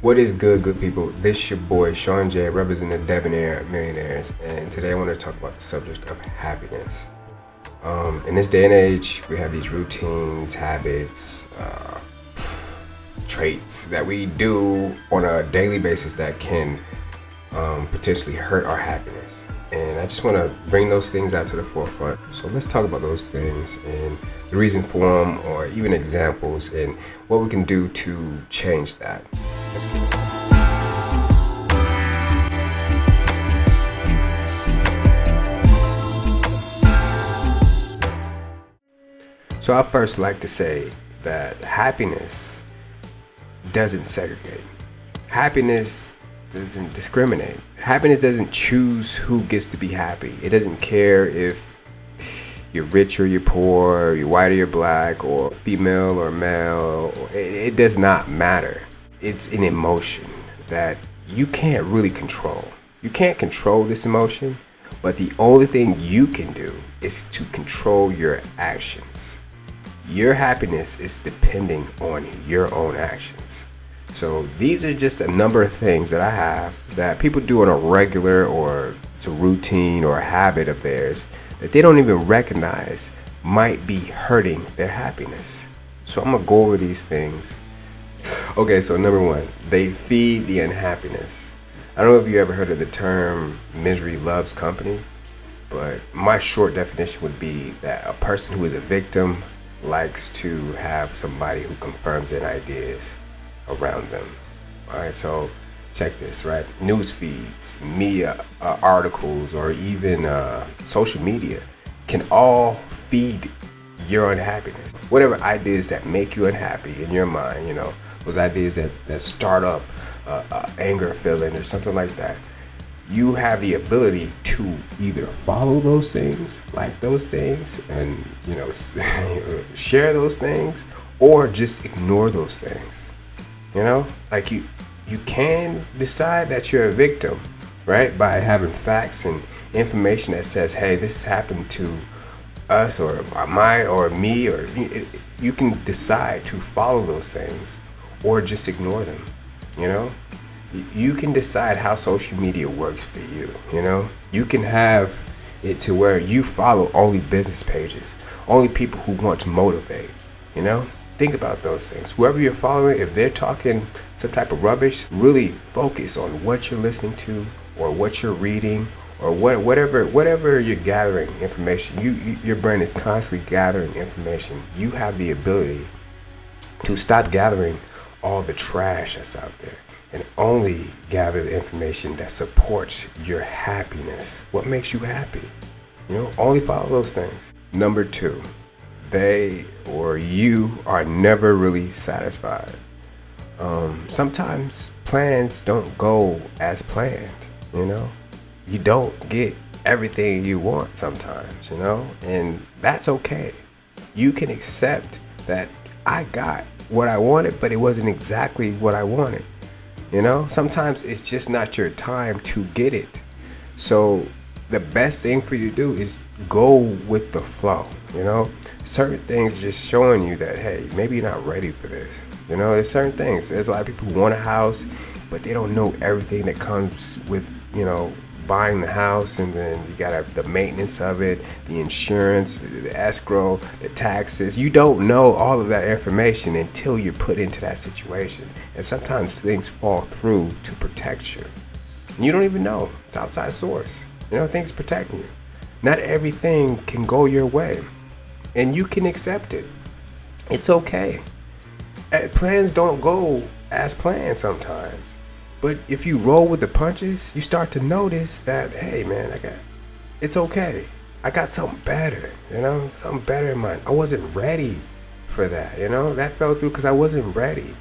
What is good people? This your boy Sean J, representing the Debonair Millionaires, and today I want to talk about the subject of happiness. In this day and age, we have these routines, habits, traits that we do on a daily basis that can potentially hurt our happiness. And I just want to bring those things out to the forefront. So let's talk about those things and the reason for them, or even examples, and what we can do to change that. So I first like to say that happiness doesn't segregate. Happiness doesn't discriminate. Happiness doesn't choose who gets to be happy. It doesn't care if you're rich or you're poor, you're white or you're black, or female or male. It does not matter. It's an emotion that you can't really control. You can't control this emotion, but the only thing you can do is to control your actions. Your happiness is depending on your own actions. So these are just a number of things that I have that people do on a regular, or it's a routine or a habit of theirs that they don't even recognize might be hurting their happiness. So I'm gonna go over these things. Okay, so number one, they feed the unhappiness. I don't know if you ever heard of the term misery loves company, but my short definition would be that a person who is a victim likes to have somebody who confirms their ideas around them. All right, so check this, right? News feeds, media articles, or even social media can all feed your unhappiness. Whatever ideas that make you unhappy in your mind, those ideas that start up anger feeling or something like that, you have the ability to either follow those things, like those things, and share those things, or just ignore those things. Like you can decide that you're a victim, right, by having facts and information that says, hey, this happened to us, or me, or you can decide to follow those things or just ignore them. You can decide how social media works for you. You can have it to where you follow only business pages, only people who want to motivate. Think about those things. Whoever you're following, if they're talking some type of rubbish, really focus on what you're listening to, or what you're reading, or whatever you're gathering information. Your brain is constantly gathering information. You have the ability to stop gathering all the trash that's out there and only gather the information that supports your happiness. What makes you happy? Only follow those things. Number two, they or you are never really satisfied. Sometimes plans don't go as planned. You don't get everything you want sometimes, and that's okay. You can accept that I got what I wanted, but it wasn't exactly what I wanted. Sometimes it's just not your time to get it. So the best thing for you to do is go with the flow. Certain things just showing you that, hey, maybe you're not ready for this. There's certain things. There's a lot of people who want a house, but they don't know everything that comes with, buying the house, and then you gotta have the maintenance of it, the insurance, the escrow, the taxes. You don't know all of that information until you're put into that situation. And sometimes things fall through to protect you. And you don't even know. It's outside source. Things protecting you. Not everything can go your way, and you can accept it. It's okay. Plans don't go as planned sometimes. But if you roll with the punches, you start to notice that, hey man, it's okay. I got something better, something better in mind. I wasn't ready for that, that fell through because I wasn't ready.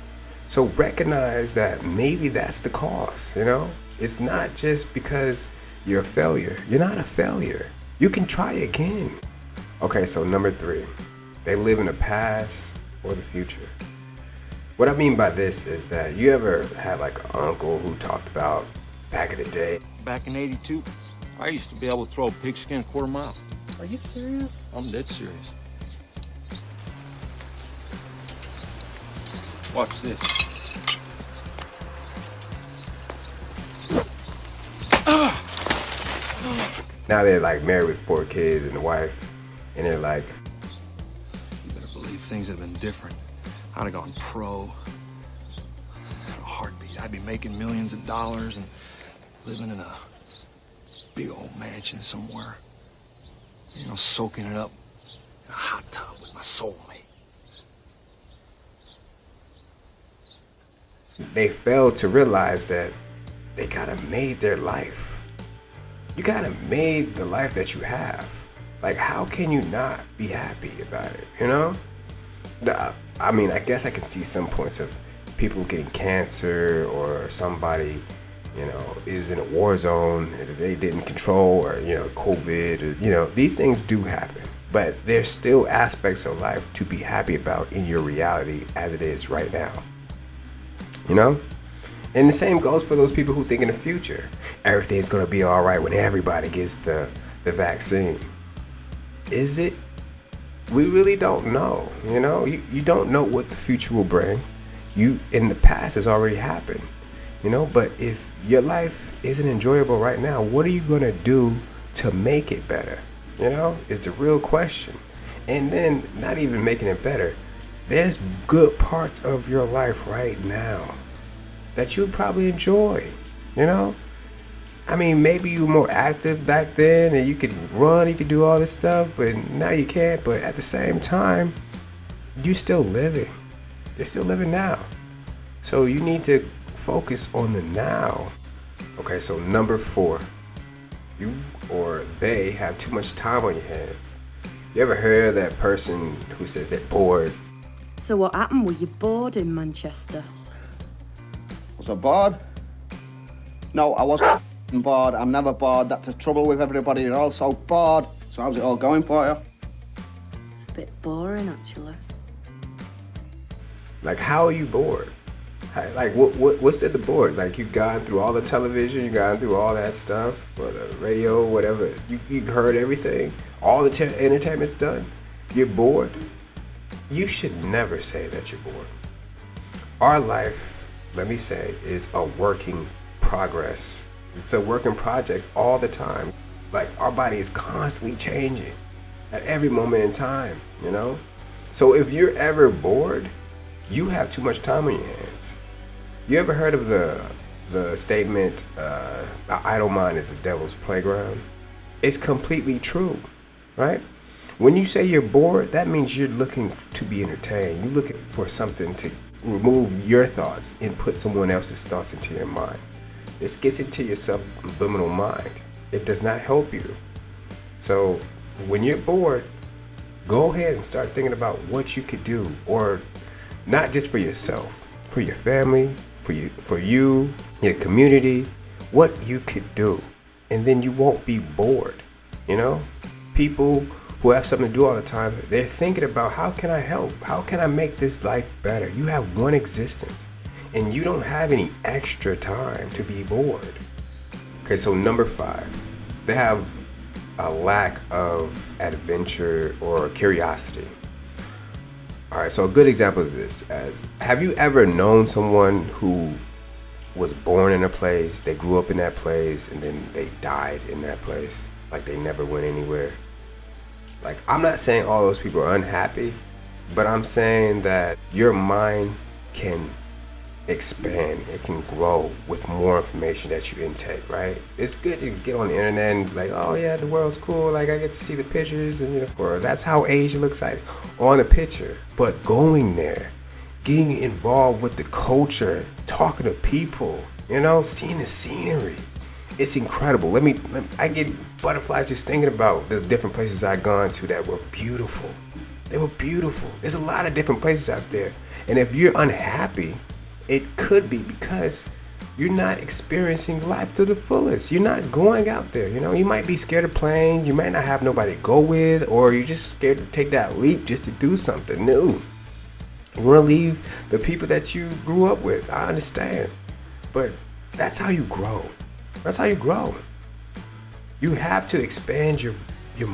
So recognize that maybe that's the cause, It's not just because you're a failure. You're not a failure. You can try again. Okay, so number three, they live in the past or the future. What I mean by this is that you ever had like an uncle who talked about back in the day. Back in '82, I used to be able to throw a pigskin a quarter mile. Are you serious? I'm dead serious. Watch this. Now they're like married with 4 kids and a wife, and they're like, You better believe things would have been different. I'd have gone pro. In a heartbeat. I'd be making millions of dollars and living in a big old mansion somewhere. You know, soaking it up in a hot tub with my soulmate. they failed to realize that they kind of made their life. You kind of made the life that you have. Like, how can you not be happy about it, you know? I mean, I guess I can see some points of people getting cancer, or somebody, you know, is in a war zone that they didn't control, or, you know, COVID, or, you know, these things do happen. But there's still aspects of life to be happy about in your reality as it is right now, you know? And the same goes for those people who think in the future, everything's gonna be all right when everybody gets the vaccine. Is it? We really don't know, you know? You don't know what the future will bring. In the past has already happened, you know? But if your life isn't enjoyable right now, what are you gonna do to make it better? You know, is the real question. And then not even making it better, there's good parts of your life right now that you probably enjoy, you know? I mean, maybe you were more active back then and you could run, you could do all this stuff, but now you can't. But at the same time, you're still living. You're still living now. So you need to focus on the now. Okay, so number 4, you or they have too much time on your hands. You ever heard of that person who says they're bored? So what happened? Were you bored in Manchester? Was I bored? No, I wasn't bored. I'm never bored. That's the trouble with everybody. You're all so bored. So how's it all going for you? It's a bit boring, actually. Like, how are you bored? Like, what's the bored? Like, you've gone through all the television, you've gone through all that stuff, or the radio, whatever. You heard everything. All the entertainment's done. You're bored. You should never say that you're bored. Our life, let me say, is a working progress. It's a working project all the time. Like, our body is constantly changing at every moment in time, you know? So if you're ever bored, you have too much time on your hands. You ever heard of the statement, the idle mind is the devil's playground? It's completely true, right? When you say you're bored, that means you're looking to be entertained. You're looking for something to remove your thoughts and put someone else's thoughts into your mind. This gets into your subliminal mind. It does not help you. So when you're bored, go ahead and start thinking about what you could do, or not just for yourself, for your family, for you, your community, what you could do. And then you won't be bored, you know? People who have something to do all the time, they're thinking about, how can I help? How can I make this life better? You have one existence and you don't have any extra time to be bored. Okay, so number 5, they have a lack of adventure or curiosity. All right, so a good example is this. Have you ever known someone who was born in a place, they grew up in that place, and then they died in that place? Like, they never went anywhere? Like, I'm not saying all those people are unhappy, but I'm saying that your mind can expand, it can grow with more information that you intake, right? It's good to get on the internet and like, oh yeah, the world's cool, like I get to see the pictures, and you know, or that's how Asia looks like on a picture. But going there, getting involved with the culture, talking to people, you know, seeing the scenery, it's incredible. I get butterflies just thinking about the different places I've gone to that were beautiful. They were beautiful. There's a lot of different places out there. And if you're unhappy, it could be because you're not experiencing life to the fullest. You're not going out there, you know? You might be scared of planes, you might not have nobody to go with, or you're just scared to take that leap just to do something new. You wanna leave the people that you grew up with, I understand. But that's how you grow. That's how you grow. You have to expand your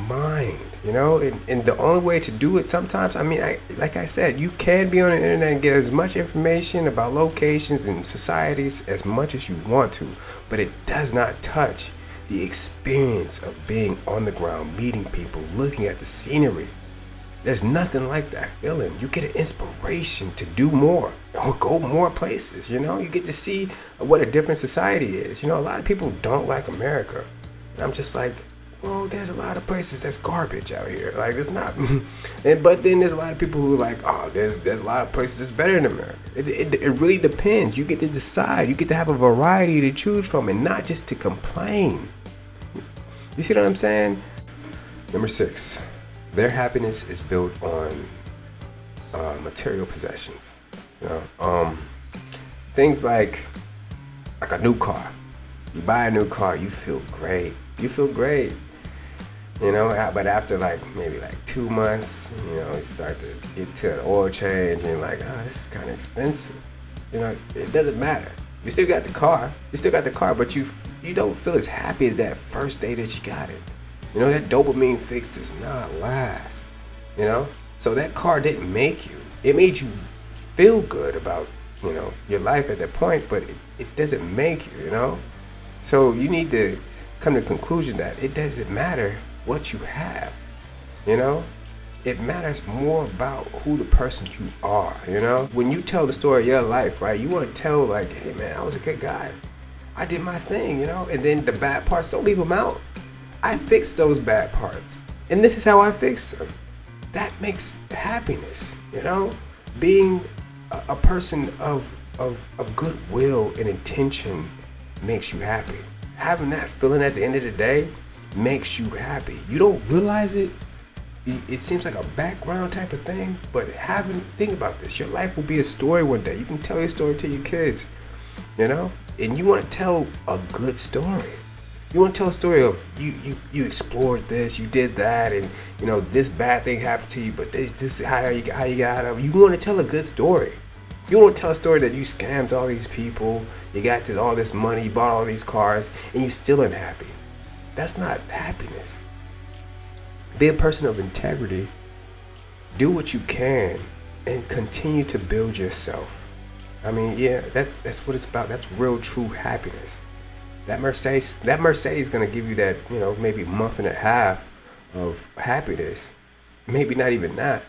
mind, you know, and the only way to do it sometimes, like I said, you can be on the internet and get as much information about locations and societies as much as you want to, but it does not touch the experience of being on the ground, meeting people, looking at the scenery. There's nothing like that feeling. You get an inspiration to do more or go more places, you know? You get to see what a different society is. You know, a lot of people don't like America. And I'm just like, well, there's a lot of places that's garbage out here. Like, it's not. But then there's a lot of people who are like, oh, there's a lot of places that's better than America. It really depends. You get to decide. You get to have a variety to choose from and not just to complain. You see what I'm saying? Number 6. Their happiness is built on material possessions. You know, things like a new car. You buy a new car, you feel great. You feel great. You know, but after maybe 2 months, you know, you start to get to an oil change and you're like, oh, this is kind of expensive. You know, it doesn't matter. You still got the car. But you don't feel as happy as that first day that you got it. You know, that dopamine fix does not last, you know? So that car didn't make you. It made you feel good about, you know, your life at that point, but it doesn't make you, you know? So you need to come to the conclusion that it doesn't matter what you have, you know? It matters more about who the person you are, you know? When you tell the story of your life, right, you want to tell hey man, I was a good guy. I did my thing, you know? And then the bad parts, don't leave them out. I fixed those bad parts. And this is how I fixed them. That makes happiness, you know? Being a person of goodwill and intention makes you happy. Having that feeling at the end of the day makes you happy. You don't realize it. It seems like a background type of thing, but think about this. Your life will be a story one day. You can tell your story to your kids, you know? And you want to tell a good story. You want to tell a story of you explored this, you did that, and you know this bad thing happened to you, but this is how you got out of it. You want to tell a good story. You want to tell a story that you scammed all these people, you got all this money, you bought all these cars, and you still unhappy. That's not happiness. Be a person of integrity. Do what you can, and continue to build yourself. I mean, yeah, that's what it's about. That's real, true happiness. That Mercedes is gonna give you that, you know, maybe month and a half of happiness. Maybe not even that.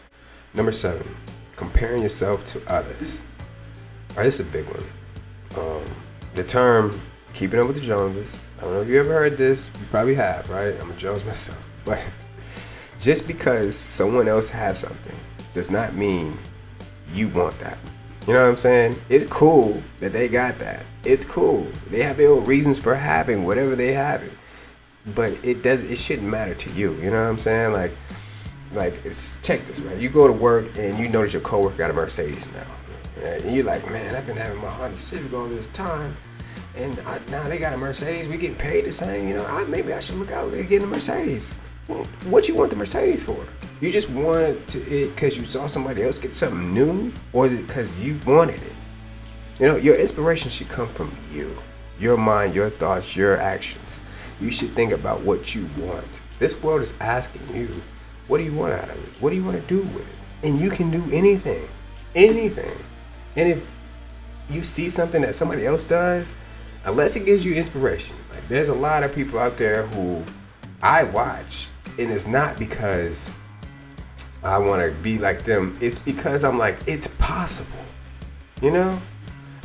Number 7, comparing yourself to others. All right, this is a big one. The term keeping up with the Joneses. I don't know if you ever heard this. You probably have, right? I'm a Jones myself. But just because someone else has something does not mean you want that. You know what I'm saying? It's cool that they got that. It's cool. They have their own reasons for having whatever they have it. But it shouldn't matter to you. You know what I'm saying? Check this, right? You go to work and you notice your coworker got a Mercedes now. And you're like, man, I've been having my Honda Civic all this time. And now they got a Mercedes. We getting paid the same. You know, maybe I should look out at getting a Mercedes. Well, what you want the Mercedes for? You just wanted it because you saw somebody else get something new, or is it because you wanted it? You know, your inspiration should come from you, your mind, your thoughts, your actions. You should think about what you want. This world is asking you, what do you want out of it? What do you want to do with it? And you can do anything. And if you see something that somebody else does, unless it gives you inspiration, like there's a lot of people out there who I watch, and it's not because I want to be like them. It's because I'm like, it's possible. You know?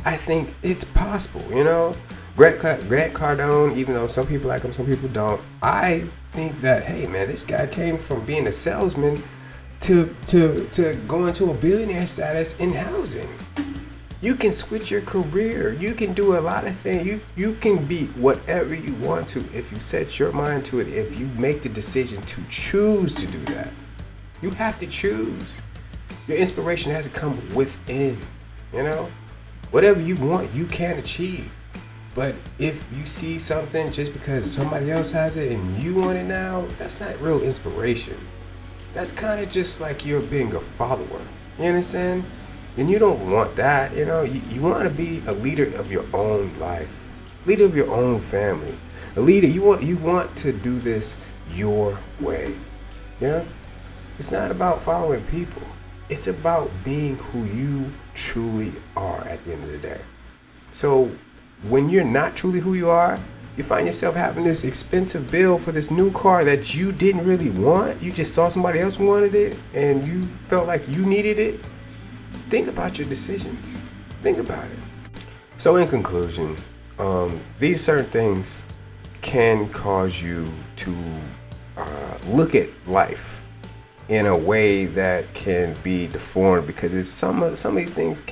I think it's possible, you know? Grant Cardone, even though some people like him, some people don't, I think that, hey man, this guy came from being a salesman to going to a billionaire status in housing. You can switch your career. You can do a lot of things. You can be whatever you want to if you set your mind to it, if you make the decision to choose to do that. You have to choose. Your inspiration has to come within, you know? Whatever you want, you can achieve. But if you see something just because somebody else has it and you want it now, that's not real inspiration. That's kind of just like you're being a follower. You understand? And you don't want that, you know. You want to be a leader of your own life, leader of your own family, a leader. You want to do this your way. Yeah. It's not about following people. It's about being who you truly are at the end of the day. So when you're not truly who you are, You find yourself having this expensive bill for this new car that you didn't really want. You just saw somebody else wanted it and you felt like you needed it. Think about your decisions. Think about it. So in conclusion, these certain things can cause you to look at life in a way that can be deformed, because some of these things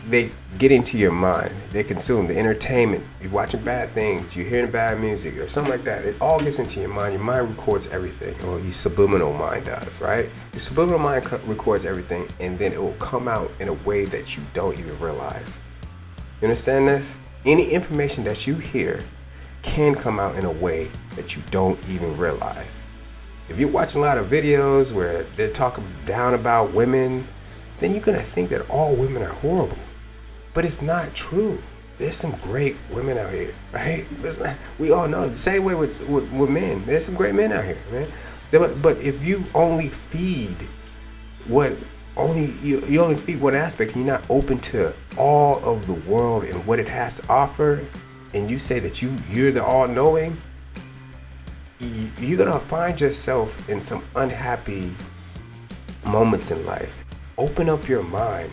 they get into your mind. They consume the entertainment. You're watching bad things, you're hearing bad music or something like that. It all gets into your mind. Your mind records everything. Or your subliminal mind does, right? Your subliminal mind records everything, and then it will come out in a way that you don't even realize. You understand this? Any information that you hear can come out in a way that you don't even realize. If you're watching a lot of videos where they're talking down about women, then you're gonna think that all women are horrible. But it's not true. There's some great women out here, right? We all know the same way with men. There's some great men out here, man. But if you only feed you only feed one aspect, and you're not open to all of the world and what it has to offer, and you say that you're the all-knowing, you're gonna find yourself in some unhappy moments in life. Open up your mind.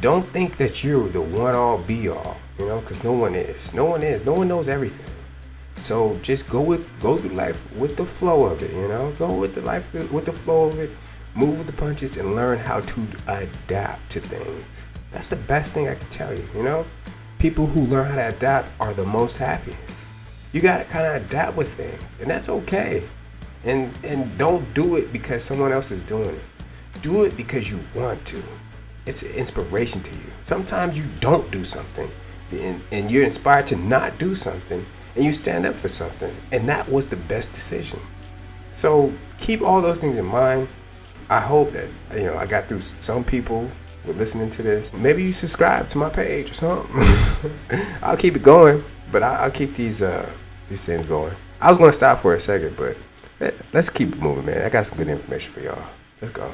Don't think that you're the one-all be-all, because no one is. No one is. No one knows everything. So just go through life with the flow of it. Go with the life with the flow of it. Move with the punches and learn how to adapt to things. That's the best thing I can tell you. People who learn how to adapt are the most happiest. You gotta kind of adapt with things, and that's okay. And don't do it because someone else is doing it. Do it because you want to. It's an inspiration to you. Sometimes you don't do something, and you're inspired to not do something, and you stand up for something, and that was the best decision. So keep all those things in mind. I hope that I got through some people with listening to this. Maybe you subscribe to my page or something. I'll keep it going, but I'll keep these things going. I was going to stop for a second, but let's keep it moving, man. I got some good information for y'all. Let's go.